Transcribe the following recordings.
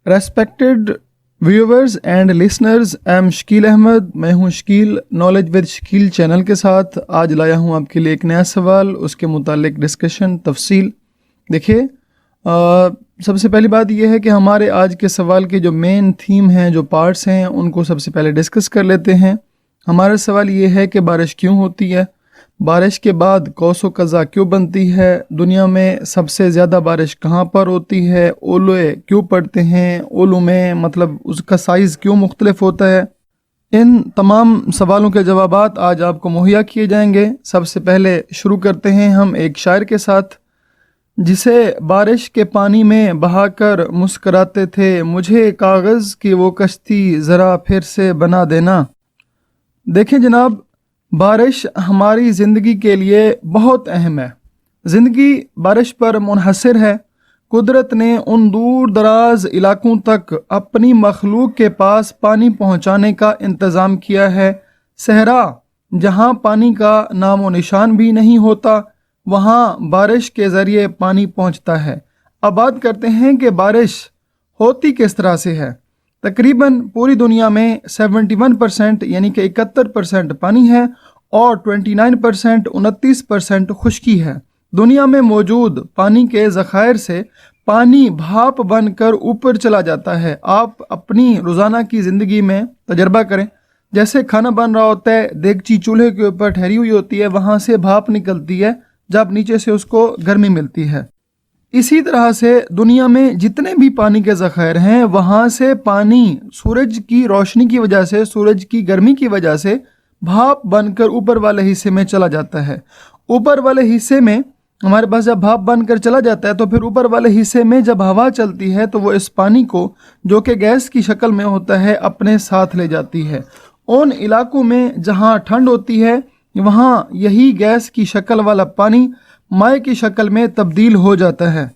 Respected viewers and listeners, I am Shakeel Ahmad. मैं हूं Shakeel knowledge with Shakeel channel के साथ। आज लाया हूं आपके लिए एक नया सवाल, उसके मुतालिक डिस्कशन तफसील। देखिए, सबसे पहली बात यह है कि हमारे आज के सवाल के जो मेन थीम हैं, जो पार्ट्स हैं, उनको सबसे पहले डिस्कस कर लेते हैं। हमारा सवाल ये है कि बारिश क्यों होती है, बारिश के बाद कौसो कज़ा क्यों बनती है, दुनिया में सबसे ज़्यादा बारिश कहाँ पर होती है, ओले क्यों पड़ते हैं, ओलों में मतलब उसका साइज़ क्यों मुख्तलिफ होता है। इन तमाम सवालों के जवाबात आज आपको मुहैया किए जाएंगे। सबसे पहले शुरू करते हैं हम एक शायर के साथ, जिसे बारिश के पानी में बहाकर मुस्कराते थे, मुझे कागज़ की वो कश्ती ज़रा फिर से बना देना। देखें जनाब, बारिश हमारी ज़िंदगी के लिए बहुत अहम है। ज़िंदगी बारिश पर मुनहसर है। कुदरत ने उन दूर दराज इलाकों तक अपनी मखलूक के पास पानी पहुंचाने का इंतज़ाम किया है। सहरा जहां पानी का नामो निशान भी नहीं होता, वहां बारिश के ज़रिए पानी पहुंचता है। अब बात करते हैं कि बारिश होती किस तरह से है। तकरीबन पूरी दुनिया में 71% यानी कि 71% पानी है और 29% 29% खुश्की है। दुनिया में मौजूद पानी के ज़खायर से पानी भाप बनकर ऊपर चला जाता है। आप अपनी रोज़ाना की ज़िंदगी में तजर्बा करें, जैसे खाना बन रहा होता है, देगची चूल्हे के ऊपर ठहरी हुई होती है, वहाँ से भाप निकलती है, जब नीचे से उसको गर्मी मिलती है। इसी तरह से दुनिया में जितने भी पानी के ज़खायर हैं, वहाँ से पानी सूरज की रोशनी की वजह से, सूरज की गर्मी की वजह से भाप बनकर ऊपर वाले हिस्से में चला जाता है। ऊपर वाले हिस्से में हमारे पास जब भाप बनकर चला जाता है, तो फिर ऊपर वाले हिस्से में जब हवा चलती है, तो वो इस पानी को, जो कि गैस की शक्ल में होता है, अपने साथ ले जाती है। उन इलाकों में जहाँ ठंड होती है, वहाँ यही गैस की शक्ल वाला पानी माए की शक्ल में तब्दील हो जाता है।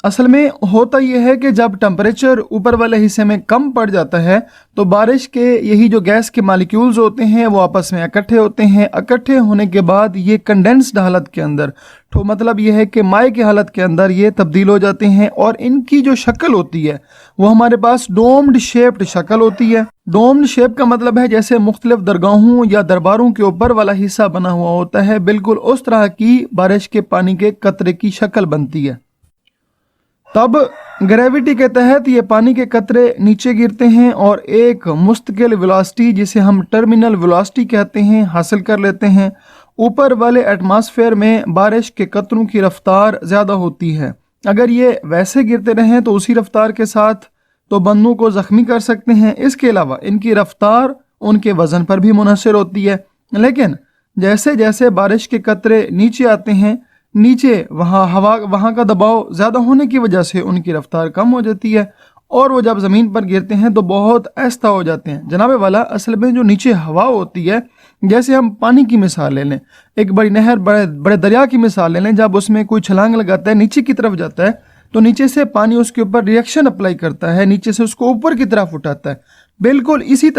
असल में होता यह है कि जब टेम्परेचर ऊपर वाले हिस्से में कम पड़ जाता है, तो बारिश के यही जो गैस के मालिक्यूल्स होते हैं वो आपस में इकट्ठे होते हैं। इकट्ठे होने के बाद ये कंडेंस्ड हालत के अंदर, तो मतलब यह है कि माए की हालत के अंदर ये तब्दील हो जाते हैं, और इनकी जो शक्ल होती है वो हमारे पास डोम्ड शेप्ड शक्ल होती है। डोम्ड शेप का मतलब है जैसे मुख्तलिफ दरगाहों या दरबारों के ऊपर वाला हिस्सा बना हुआ होता है, बिल्कुल उस तरह की बारिश के पानी के कतरे की शक्ल बनती है। तब ग्रेविटी के तहत ये पानी के कतरे नीचे गिरते हैं और एक मुस्तकिल वेलोसिटी, जिसे हम टर्मिनल वेलोसिटी कहते हैं, हासिल कर लेते हैं। ऊपर वाले एटमॉस्फेयर में बारिश के कतरों की रफ्तार ज़्यादा होती है। अगर ये वैसे गिरते रहें तो उसी रफ्तार के साथ तो बंदों को ज़ख्मी कर सकते हैं। इसके अलावा इनकी रफ्तार उनके वज़न पर भी मुनहसर होती है। लेकिन जैसे जैसे बारिश के कतरे नीचे आते हैं, नीचे वहाँ का दबाव ज़्यादा होने की वजह से उनकी रफ्तार कम हो जाती है, और वो जब ज़मीन पर गिरते हैं तो बहुत आहिस्ता हो जाते हैं। जनाब वाला, असल में जो नीचे हवा होती है, जैसे हम पानी की मिसाल ले लें, एक बड़ी नहर, बड़े दरिया की मिसाल ले लें, जब उसमें कोई छलांग लगाता है, नीचे की तरफ जाता है, तो नीचे से पानी उसके ऊपर रिएक्शन अप्लाई करता है, नीचे से उसको ऊपर की तरफ उठाता है। बिल्कुल इसी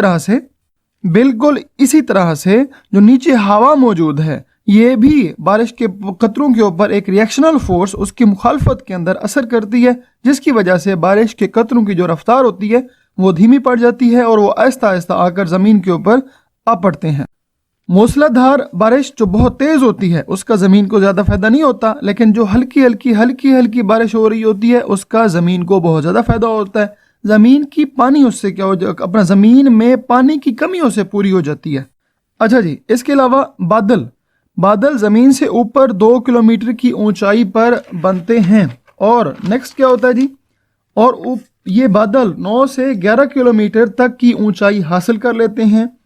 तरह से जो नीचे हवा मौजूद है, ये भी बारिश के कतरों के ऊपर एक रिएक्शनल फोर्स उसकी मुखालफत के अंदर असर करती है, जिसकी वजह से बारिश के कतरों की जो रफ्तार होती है वो धीमी पड़ जाती है और वो आहिस्ता आहिस्ता आकर ज़मीन के ऊपर आ पड़ते हैं। मूसलाधार बारिश जो बहुत तेज़ होती है उसका ज़मीन को ज़्यादा फ़ायदा नहीं होता, लेकिन जो हल्की बारिश हो रही होती है उसका ज़मीन को बहुत ज़्यादा फ़ायदा होता है। ज़मीन की पानी उससे क्या हो जाए, अपना ज़मीन में पानी की कमी उससे पूरी हो जाती है। अच्छा जी, इसके अलावा बादल ज़मीन से ऊपर 2 किलोमीटर की ऊंचाई पर बनते हैं। और नेक्स्ट क्या होता है जी, और ये बादल 9 से 11 किलोमीटर तक की ऊंचाई हासिल कर लेते हैं।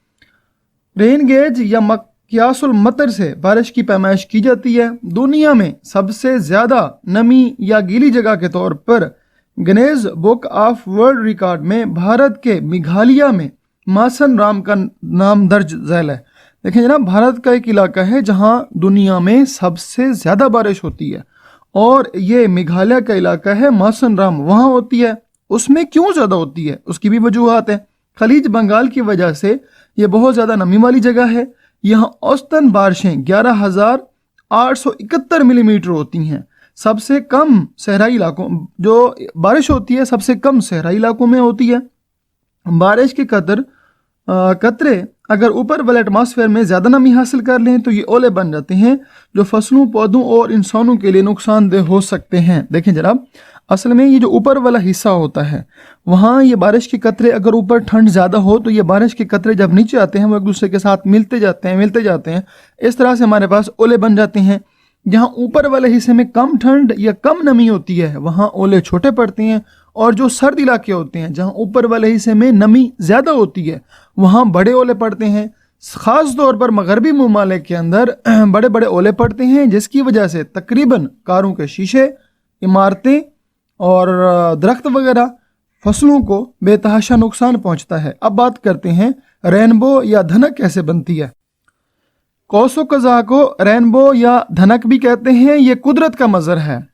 रेन गेज या मक्यासुल मतर से बारिश की पैमाइश की जाती है। दुनिया में सबसे ज़्यादा नमी या गीली जगह के तौर पर Guinness book of world record में भारत के मेघालय में मासन राम का नाम दर्ज झैल है। देखिए जनाब, भारत का एक इलाका है जहां दुनिया में सबसे ज़्यादा बारिश होती है, और ये मेघालय का इलाका है, मासन राम वहाँ होती है। उसमें क्यों ज़्यादा होती है, उसकी भी वजूहात है। खलीज बंगाल की वजह से ये बहुत ज़्यादा नमी वाली जगह है। यहाँ औसतन बारिशें 11,871 मिलीमीटर होती हैं। सबसे कम सहराई इलाकों जो बारिश होती है सबसे कम सहराई इलाकों में होती है। बारिश के कतरे अगर ऊपर वाले एटमॉस्फेयर में ज़्यादा नमी हासिल कर लें तो ये ओले बन जाते हैं जो फसलों, पौधों और इंसानों के लिए नुकसानदेह हो सकते हैं। देखें जनाब, असल में ये जो ऊपर वाला हिस्सा होता है वहाँ ये बारिश के कतरे, अगर ऊपर ठंड ज़्यादा हो तो ये बारिश के कतरे जब नीचे आते हैं वो एक दूसरे के साथ मिलते जाते हैं। इस तरह से हमारे पास ओले बन जाते हैं। जहाँ ऊपर वाले हिस्से में कम ठंड या कम नमी होती है वहाँ ओले छोटे पड़ते हैं, और जो सर्द इलाके होते हैं जहाँ ऊपर वाले हिस्से में नमी ज़्यादा होती है वहाँ बड़े ओले पड़ते हैं। ख़ास तौर पर मगरबी ममालिक के अंदर बड़े बड़े ओले पड़ते हैं, जिसकी वजह से तकरीबन कारों के शीशे, इमारतें और दरख्त वगैरह फसलों को बेतहाशा नुकसान पहुँचता है। अब बात करते हैं रेनबो या धनक कैसे बनती है। कौसो कज़ा को रेनबो या धनक भी कहते हैं। ये कुदरत का मंजर है।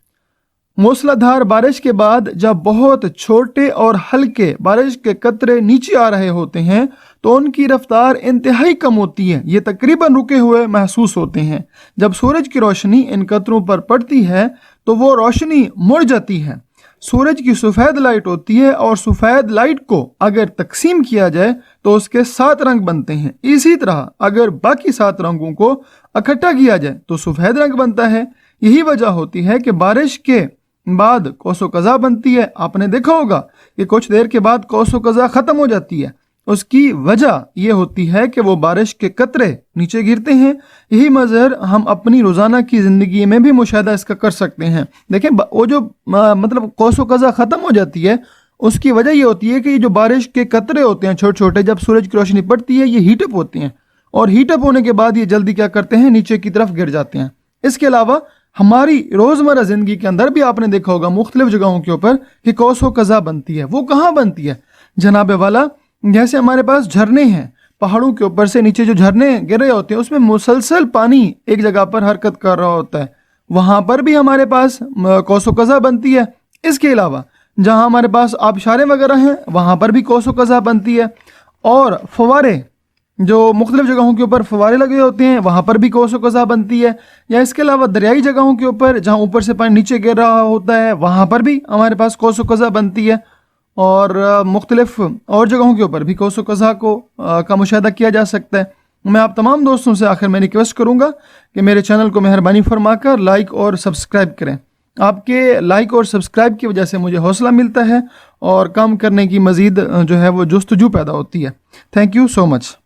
मूसलाधार बारिश के बाद जब बहुत छोटे और हल्के बारिश के कतरे नीचे आ रहे होते हैं तो उनकी रफ्तार इंतहाई कम होती है। ये तकरीबन रुके हुए महसूस होते हैं। जब सूरज की रोशनी इन कतरों पर पड़ती है तो वो रोशनी मुड़ जाती है। सूरज की सफ़ेद लाइट होती है और सफ़ेद लाइट को अगर तकसीम किया जाए तो उसके 7 रंग बनते हैं। इसी तरह अगर बाकी 7 रंगों को इकट्ठा किया जाए तो सफ़ेद रंग बनता है। यही वजह होती है कि बारिश के बाद कौसो कज़ा बनती है। आपने देखा होगा कि कुछ देर के बाद कौसो कज़ा ख़त्म हो जाती है। उसकी वजह यह होती है कि वो बारिश के कतरे नीचे गिरते हैं। यही मंजर हम अपनी रोज़ाना की ज़िंदगी में भी मुशाहिदा इसका कर सकते हैं। देखें, वो जो मतलब कौसो कज़ा ख़त्म हो जाती है उसकी वजह ये होती है कि ये जो बारिश के कतरे होते हैं छोटे छोटे, जब सूरज की रोशनी पड़ती है ये हीटअप होते हैं, और हीटअप होने के बाद ये जल्दी क्या करते हैं, नीचे की तरफ गिर जाते हैं। इसके अलावा हमारी रोज़मर्रा ज़िंदगी के अंदर भी आपने देखा होगा मुख्तलिफ जगहों के ऊपर कि कौसो कज़ा बनती है। वो कहाँ बनती है जनाब वाला, जैसे हमारे पास झरने हैं, पहाड़ों के ऊपर से नीचे जो झरने गिर रहे होते हैं उसमें मुसलसल पानी एक जगह पर हरकत कर रहा होता है, वहाँ पर भी हमारे पास कौसो कज़ा बनती है। इसके अलावा जहाँ हमारे पास आबशारें वगैरह हैं वहाँ पर भी कौसो कज़ा बनती है, और फवारे जो मुख्तलिफ जगहों के ऊपर फवारे लगे होते हैं वहाँ पर भी कौसो कज़ा बनती है। या इसके अलावा दरियाई जगहों के ऊपर जहाँ ऊपर से पानी नीचे गिर रहा होता है वहाँ पर भी हमारे पास कौसो कज़ा बनती है, और मुख्तलिफ और जगहों के ऊपर भी कौसो कज़ा का मुशाहिदा किया जा सकता है। मैं आप तमाम दोस्तों से आखिर में रिक्वेस्ट करूँगा कि मेरे चैनल को मेहरबानी फरमाकर लाइक और सब्सक्राइब करें। आपके लाइक और सब्सक्राइब की वजह से मुझे हौसला मिलता है और काम करने की मज़ीद जो है वो जुस्तजू पैदा होती है। Thank you so much.